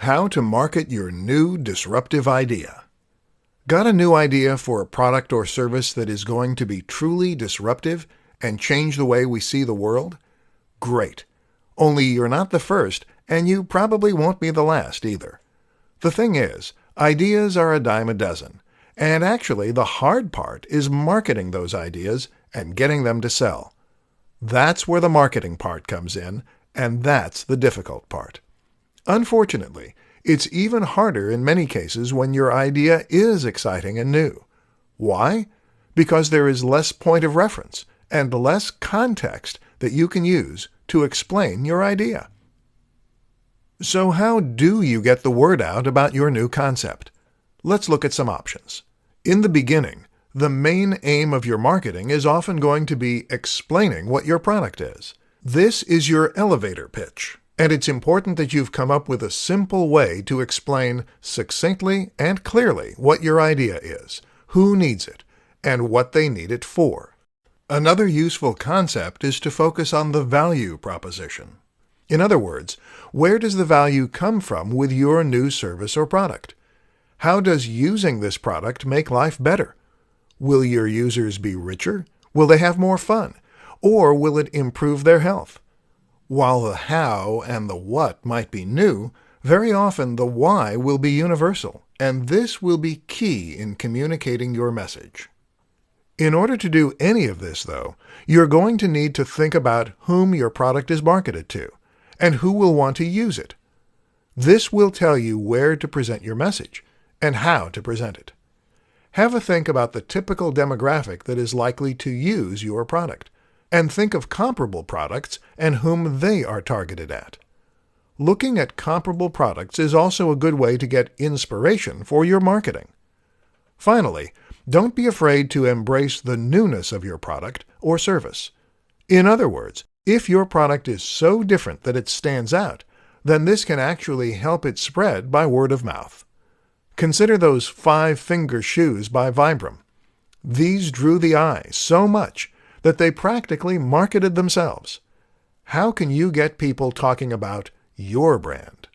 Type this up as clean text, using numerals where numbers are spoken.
How to market your new disruptive idea. Got a new idea for a product or service that is going to be truly disruptive and change the way we see the world? Great. Only you're not the first, and you probably won't be the last either. The thing is, ideas are a dime a dozen, and actually the hard part is marketing those ideas and getting them to sell. That's where the marketing part comes in, and that's the difficult part. Unfortunately, it's even harder in many cases when your idea is exciting and new. Why? Because there is less point of reference and less context that you can use to explain your idea. So how do you get the word out about your new concept? Let's look at some options. In the beginning, the main aim of your marketing is often going to be explaining what your product is. This is your elevator pitch. And it's important that you've come up with a simple way to explain succinctly and clearly what your idea is, who needs it, and what they need it for. Another useful concept is to focus on the value proposition. In other words, where does the value come from with your new service or product? How does using this product make life better? Will your users be richer? Will they have more fun? Or will it improve their health? While the how and the what might be new, very often the why will be universal, and this will be key in communicating your message. In order to do any of this, though, you're going to need to think about whom your product is marketed to, and who will want to use it. This will tell you where to present your message, and how to present it. Have a think about the typical demographic that is likely to use your product, and think of comparable products and whom they are targeted at. Looking at comparable products is also a good way to get inspiration for your marketing. Finally, don't be afraid to embrace the newness of your product or service. In other words, if your product is so different that it stands out, then this can actually help it spread by word of mouth. Consider those 5-finger shoes by Vibram. These drew the eye so much that they practically marketed themselves. How can you get people talking about your brand?